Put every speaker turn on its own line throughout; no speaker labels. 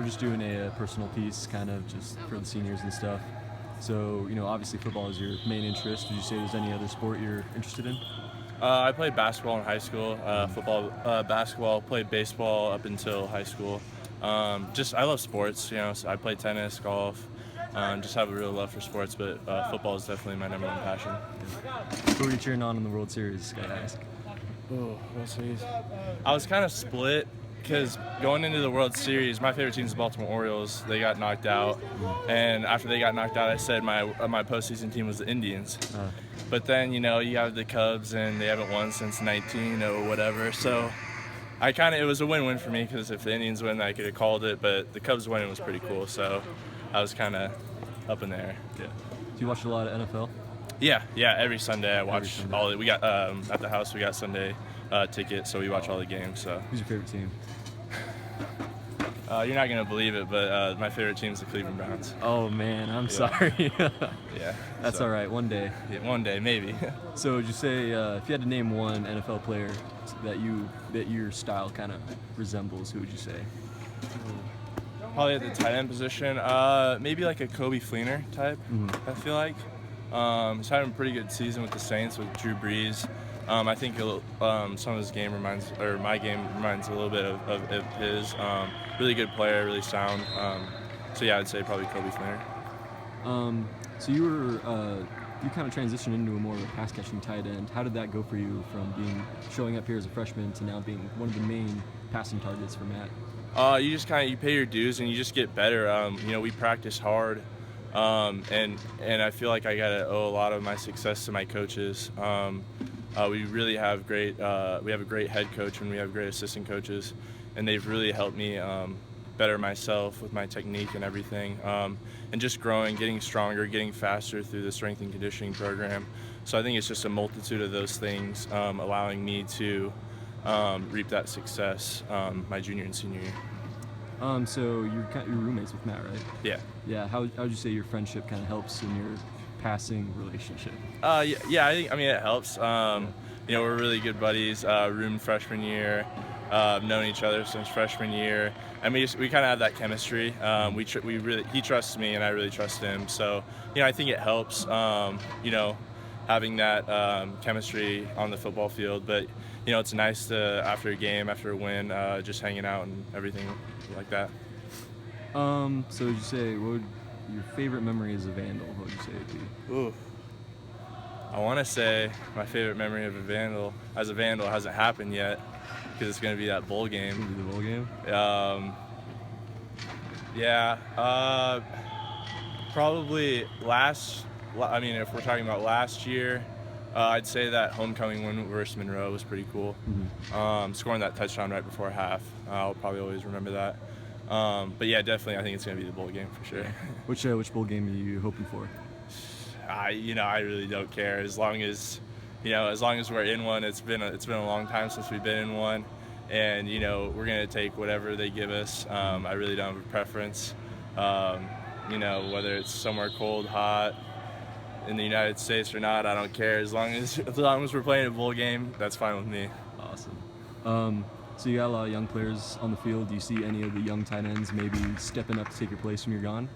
we're just doing a personal piece, kind of just for the seniors and stuff. So, obviously football is your main interest. Would you say there's any other sport you're interested in?
I played basketball in high school, football, basketball, played baseball up until high school. I love sports, so I play tennis, golf, just have a real love for sports, but football is definitely my number one passion.
Who are you cheering on in the World Series, gotta ask?
Oh, World Series. I was kind of split because going into the World Series, my favorite team is the Baltimore Orioles. They got knocked out, and after they got knocked out, I said my postseason team was the Indians. But then, you have the Cubs, and they haven't won since 19 or whatever. So it was a win-win for me because if the Indians win, I could have called it. But the Cubs winning was pretty cool, so I was kind of up in there.
Yeah. Do you watch a lot of NFL?
Yeah. Every Sunday I watch all. We got at the house we got Sunday tickets, so we watch all the games. So.
Who's your favorite team?
You're not gonna believe it, but my favorite team is the Cleveland Browns.
Oh man, I'm sorry.
Yeah.
That's all right. One day.
Yeah, one day, maybe.
So would you say if you had to name one NFL player that your style kind of resembles, who would you say?
Probably at the tight end position. Maybe like a Kobe Fleener type. I feel like he's having a pretty good season with the Saints with Drew Brees. I think some of his game my game reminds a little bit of his. Really good player, really sound. So yeah, I'd say probably Kobe Fleener.
So you kind of transitioned into a more of a pass catching tight end. How did that go for you from showing up here as a freshman to now being one of the main passing targets for Matt?
You just you pay your dues and you just get better. We practice hard, and I feel like I gotta owe a lot of my success to my coaches. We really have we have a great head coach and we have great assistant coaches, and they've really helped me better myself with my technique and everything, and just growing, getting stronger, getting faster through the strength and conditioning program. So I think it's just a multitude of those things allowing me to reap that success my junior and senior year.
So you're roommates with Matt, right?
Yeah.
Yeah. How would you say your friendship kind of helps in your passing relationship?
Yeah. I mean it helps. We're really good buddies. Room freshman year, known each other since freshman year, and we kind of have that chemistry. He trusts me and I really trust him. So I think it helps. Having that chemistry on the football field, but it's nice to after a game, after a win, just hanging out and everything like that.
So would you say your favorite memory as a Vandal? What would you say it would be?
Ooh. I want to say my favorite memory of a Vandal hasn't happened yet because it's going to be that bowl game.
It's gonna be the bowl game?
Yeah. Probably if we're talking about last year, I'd say that homecoming win versus Monroe was pretty cool. Scoring that touchdown right before half, I'll probably always remember that. But yeah, definitely, I think it's gonna be the bowl game for sure.
Which bowl game are you hoping for?
I really don't care as long as we're in one. It's been a long time since we've been in one, and we're gonna take whatever they give us. I really don't have a preference. Whether it's somewhere cold, hot, in the United States or not, I don't care. As long as we're playing a bowl game, that's fine with me.
Awesome. So you got a lot of young players on the field. Do you see any of the young tight ends maybe stepping up to take your place when you're gone?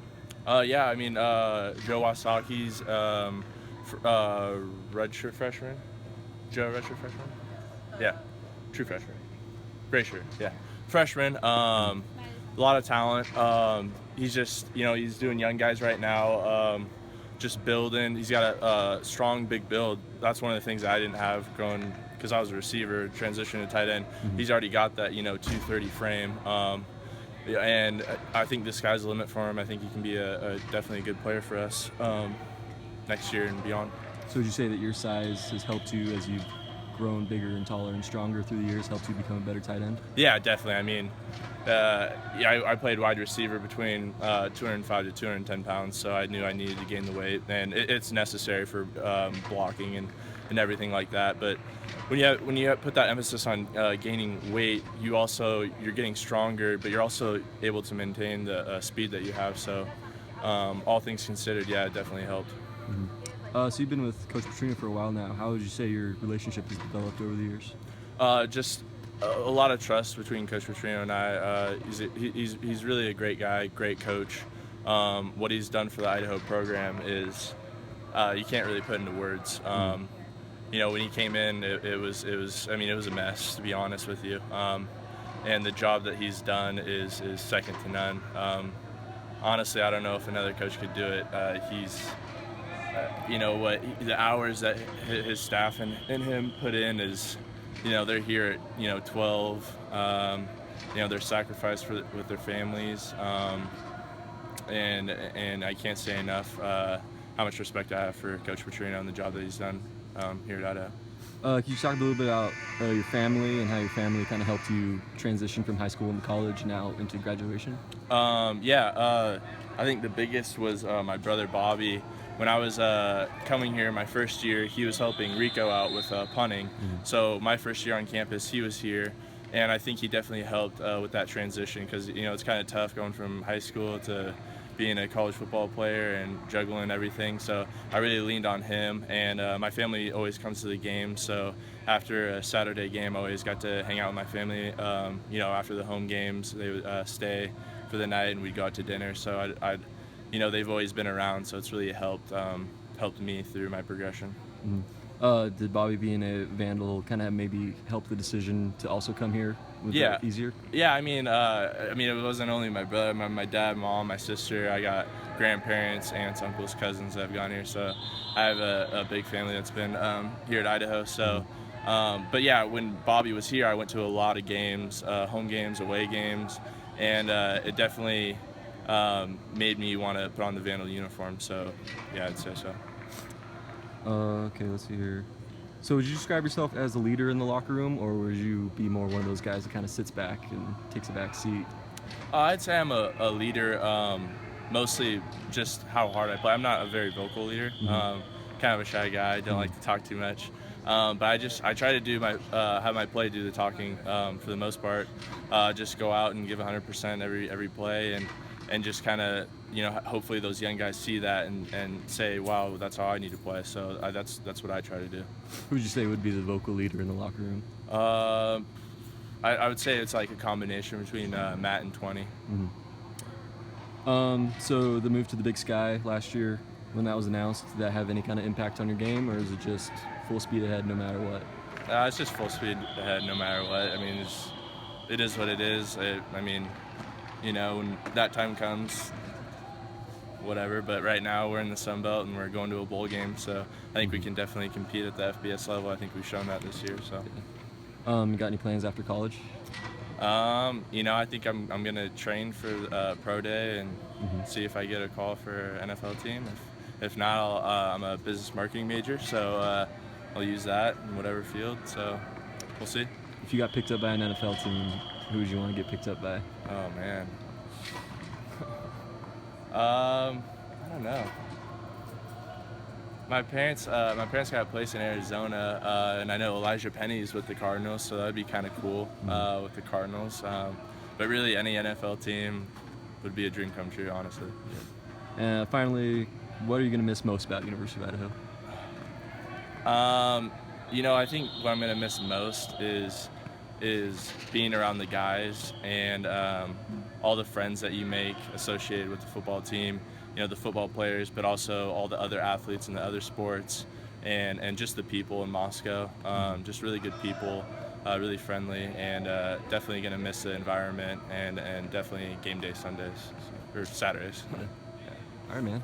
Yeah, I mean, Joe Wasaki's redshirt freshman. Joe, redshirt freshman? Yeah, true freshman. Gray shirt, yeah. Freshman, a lot of talent. He's just, he's doing young guys right now. Just building. He's got a strong, big build. That's one of the things that I didn't have growing because I was a receiver, transition to tight end. He's already got that, 230 frame. And I think the sky's the limit for him. I think he can be definitely a good player for us next year and beyond.
So would you say that your size has helped you as you've grown bigger and taller and stronger through the years, helped you become a better tight end?
Yeah, definitely. I mean, I played wide receiver between 205 to 210 pounds, so I knew I needed to gain the weight, and it's necessary for blocking and everything like that. But when you put that emphasis on gaining weight, you're getting stronger, but you're also able to maintain the speed that you have. So all things considered, yeah, it definitely helped.
So you've been with Coach Petrino for a while now. How would you say your relationship has developed over the years?
Just a lot of trust between Coach Petrino and I. He's really a great guy, great coach. What he's done for the Idaho program is you can't really put into words. When he came in, it was I mean, it was a mess, to be honest with you. And the job that he's done is second to none. Honestly, I don't know if another coach could do it. The hours that his staff and him put in is, they're here at 12. They're sacrificed with their families, and I can't say enough how much respect I have for Coach Petrino and the job that he's done here at Idaho.
Can you talk a little bit about your family and how your family kind of helped you transition from high school into college now into graduation?
I think the biggest was my brother Bobby. When I was coming here my first year, he was helping Rico out with punting. So my first year on campus, he was here, and I think he definitely helped with that transition because it's kind of tough going from high school to being a college football player and juggling everything. So I really leaned on him, and my family always comes to the game. So after a Saturday game, I always got to hang out with my family. After the home games, they would stay for the night, and we'd go out to dinner. So they've always been around. So it's really helped me through my progression.
Did Bobby being a Vandal kind of maybe help the decision to also come here? Was it easier?
Yeah, I mean, it wasn't only my brother, my dad, mom, my sister. I got grandparents, aunts, uncles, cousins that have gone here. So I have a big family that's been here at Idaho. So, but yeah, when Bobby was here, I went to a lot of games, home games, away games, and it definitely made me want to put on the Vandal uniform. So yeah, I'd say so.
Okay, let's see here. So would you describe yourself as a leader in the locker room, or would you be more one of those guys that kind of sits back and takes a back seat?
I'd say I'm a leader, mostly just how hard I play. I'm not a very vocal leader. Kind of a shy guy. I don't like to talk too much. But I try to do have my play do the talking for the most part. Just go out and give 100% every play, and just kind of hopefully those young guys see that and say, wow, that's how I need to play. So that's what I try to do.
Who would you say would be the vocal leader in the locker room?
I would say it's like a combination between Matt and 20.
So the move to the Big Sky last year, when that was announced, did that have any kind of impact on your game, or is it just full speed ahead no matter what?
It's just full speed ahead no matter what. I mean, it is what it is. When that time comes, whatever. But right now we're in the Sun Belt and we're going to a bowl game, so I think we can definitely compete at the FBS level. I think we've shown that this year. So,
you got any plans after college?
I think I'm gonna train for pro day and see if I get a call for an NFL team. If not, I'm a business marketing major, so I'll use that in whatever field. So we'll see.
If you got picked up by an NFL team, who would you want to get picked up by?
Oh man. I don't know. My parents got a place in Arizona, and I know Elijah Penny's with the Cardinals, so that'd be kind of cool with the Cardinals. But really, any NFL team would be a dream come true, honestly.
Finally, what are you going to miss most about University of Idaho?
I think what I'm going to miss most is being around the guys and all the friends that you make associated with the football team, the football players, but also all the other athletes in the other sports, and just the people in Moscow, just really good people, really friendly, and definitely going to miss the environment and definitely game day Sundays or Saturdays.
All right, man.